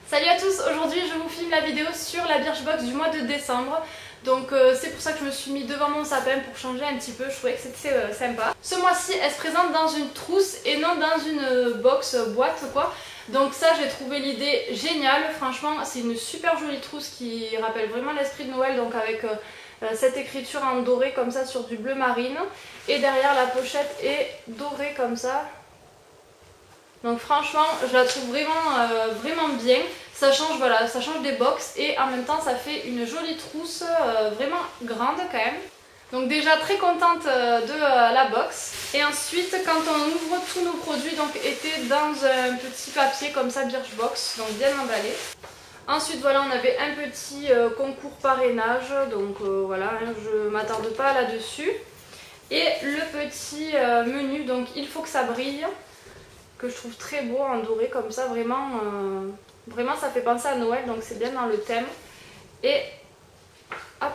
Salut à tous, aujourd'hui je vous filme la vidéo sur la Birchbox du mois de décembre. Donc c'est pour ça que je me suis mis devant mon sapin pour changer un petit peu, je trouvais que c'était sympa. Ce mois-ci elle se présente dans une trousse et non dans une box boîte quoi. Donc ça j'ai trouvé l'idée géniale, franchement c'est une super jolie trousse qui rappelle vraiment l'esprit de Noël, donc avec cette écriture en doré comme ça sur du bleu marine. Et derrière la pochette est dorée comme ça. Donc franchement je la trouve vraiment bien, ça change, voilà, ça change des box et en même temps ça fait une jolie trousse vraiment grande quand même. Donc déjà très contente de la box. Et ensuite quand on ouvre tous nos produits donc étaient dans un petit papier comme ça Birchbox, donc bien emballé. Ensuite voilà, on avait un petit concours parrainage, donc voilà, hein, je m'attarde pas là-dessus. Et le petit menu, donc il faut que ça brille, que je trouve très beau en doré comme ça, vraiment ça fait penser à Noël, donc c'est bien dans le thème. Et hop,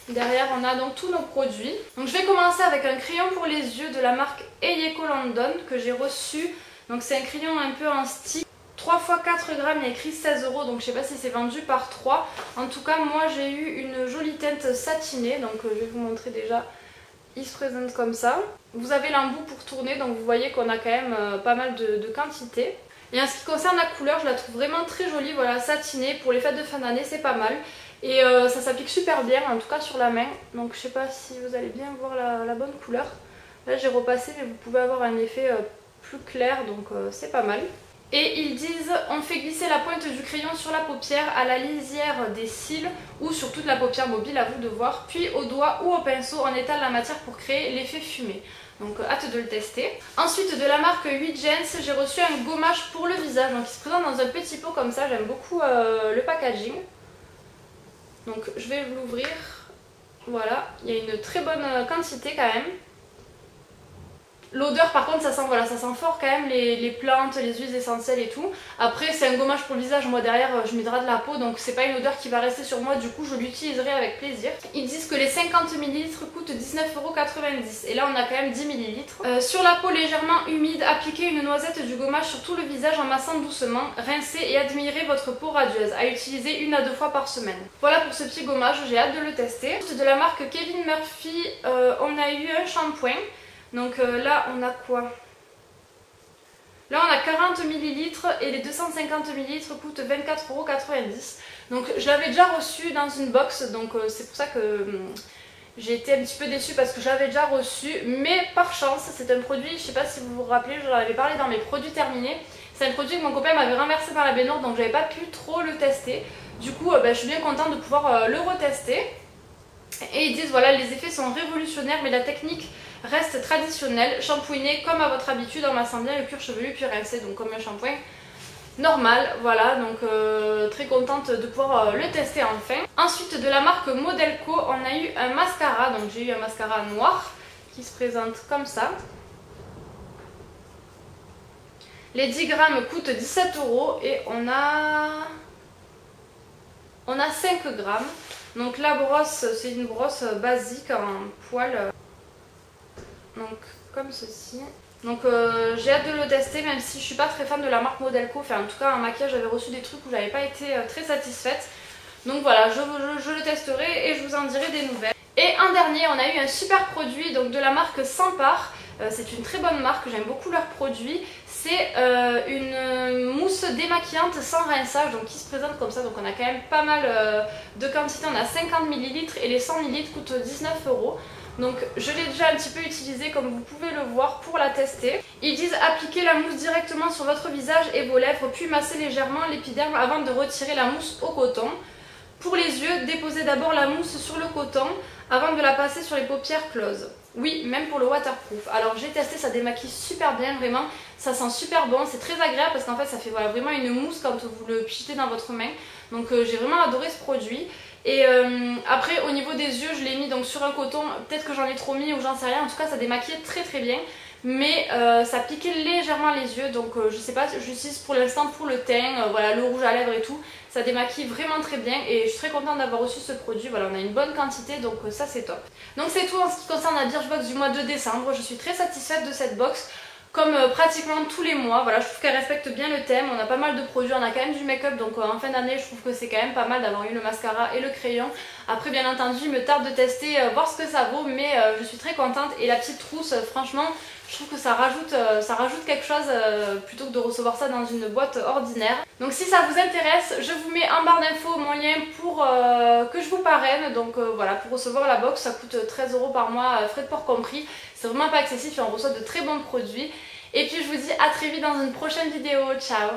derrière on a donc tous nos produits. Donc je vais commencer avec un crayon pour les yeux de la marque Eyeko London que j'ai reçu. Donc c'est un crayon un peu en stick, 3 x 4 grammes, il y a écrit 16 €, donc je sais pas si c'est vendu par 3. En tout cas moi j'ai eu une jolie teinte satinée, donc je vais vous montrer déjà. Il se présente comme ça. Vous avez l'embout pour tourner, donc vous voyez qu'on a quand même pas mal de quantité. Et en ce qui concerne la couleur, je la trouve vraiment très jolie, voilà, satinée. Pour les fêtes de fin d'année, c'est pas mal. Et ça s'applique super bien, en tout cas sur la main. Donc je sais pas si vous allez bien voir la bonne couleur. Là j'ai repassé, mais vous pouvez avoir un effet plus clair, donc c'est pas mal. Et ils disent, on fait glisser la pointe du crayon sur la paupière, à la lisière des cils ou sur toute la paupière mobile, à vous de voir. Puis au doigt ou au pinceau, on étale la matière pour créer l'effet fumé. Donc hâte de le tester. Ensuite de la marque 8 Gens, j'ai reçu un gommage pour le visage. Donc il se présente dans un petit pot comme ça, j'aime beaucoup le packaging. Donc je vais l'ouvrir. Voilà, il y a une très bonne quantité quand même. L'odeur par contre ça sent, voilà, ça sent fort quand même les plantes, les huiles essentielles et tout. Après c'est un gommage pour le visage, moi derrière je m'hydrate la peau, donc c'est pas une odeur qui va rester sur moi, du coup je l'utiliserai avec plaisir. Ils disent que les 50 ml coûtent 19,90 € et là on a quand même 10 ml. Sur la peau légèrement humide, appliquez une noisette du gommage sur tout le visage en massant doucement, rincez et admirez votre peau radieuse, à utiliser 1 à 2 fois par semaine. Voilà pour ce petit gommage, j'ai hâte de le tester. De la marque Kevin Murphy, on a eu un shampoing. Donc là on a quoi? Là on a 40 ml et les 250 ml coûtent 24,90 €. Donc je l'avais déjà reçu dans une box, donc c'est pour ça que j'ai été un petit peu déçue parce que je l'avais déjà reçu. Mais par chance, c'est un produit, je sais pas si vous vous rappelez, j'en avais parlé dans mes produits terminés. C'est un produit que mon copain m'avait renversé par la baignoire, donc j'avais pas pu trop le tester. Du coup je suis bien contente de pouvoir le retester. Et ils disent voilà, les effets sont révolutionnaires mais la technique reste traditionnelle, shampouiner comme à votre habitude en massant bien le cuir chevelu puis rincer, donc comme un shampoing normal. Voilà, donc très contente de pouvoir le tester enfin. Ensuite de la marque Modelco, on a eu un mascara, donc j'ai eu un mascara noir qui se présente comme ça. Les 10 grammes coûtent 17 € et on a 5 grammes. Donc la brosse, c'est une brosse basique en poil, donc comme ceci. Donc j'ai hâte de le tester, même si je suis pas très fan de la marque Modelco. Enfin en tout cas en maquillage j'avais reçu des trucs où j'avais pas été très satisfaite. Donc voilà, je le testerai et je vous en dirai des nouvelles. Et en dernier on a eu un super produit donc de la marque Sampar. C'est une très bonne marque, j'aime beaucoup leurs produits. C'est une mousse démaquillante sans rinçage, donc qui se présente comme ça. Donc on a quand même pas mal de quantité, on a 50 ml et les 100 ml coûtent 19 €. Donc je l'ai déjà un petit peu utilisée comme vous pouvez le voir pour la tester. Ils disent appliquer la mousse directement sur votre visage et vos lèvres, puis masser légèrement l'épiderme avant de retirer la mousse au coton. Pour les yeux, déposez d'abord la mousse sur le coton avant de la passer sur les paupières closes. Oui, même pour le waterproof. Alors j'ai testé, ça démaquille super bien, vraiment. Ça sent super bon, c'est très agréable parce qu'en fait ça fait voilà, vraiment une mousse quand vous le pichetez dans votre main. Donc j'ai vraiment adoré ce produit. Et après au niveau des yeux, je l'ai mis donc sur un coton. Peut-être que j'en ai trop mis ou j'en sais rien. En tout cas ça démaquillait très bien. Mais ça piquait légèrement les yeux, donc je sais pas, j'utilise pour l'instant pour le teint, voilà, le rouge à lèvres et tout. Ça démaquille vraiment très bien et je suis très contente d'avoir reçu ce produit. Voilà, on a une bonne quantité, donc ça c'est top. Donc c'est tout en ce qui concerne la Birchbox du mois de décembre. Je suis très satisfaite de cette box. comme pratiquement tous les mois. Voilà, je trouve qu'elle respecte bien le thème, on a pas mal de produits, on a quand même du make-up, donc en fin d'année je trouve que c'est quand même pas mal d'avoir eu le mascara et le crayon. Après bien entendu il me tarde de tester, voir ce que ça vaut, mais je suis très contente. Et la petite trousse, franchement je trouve que ça rajoute quelque chose plutôt que de recevoir ça dans une boîte ordinaire. Donc si ça vous intéresse, je vous mets en barre d'infos mon lien pour que je vous parraine. Donc voilà, pour recevoir la box ça coûte 13 € par mois, frais de port compris. C'est vraiment pas excessif et on reçoit de très bons produits. Et puis je vous dis à très vite dans une prochaine vidéo. Ciao!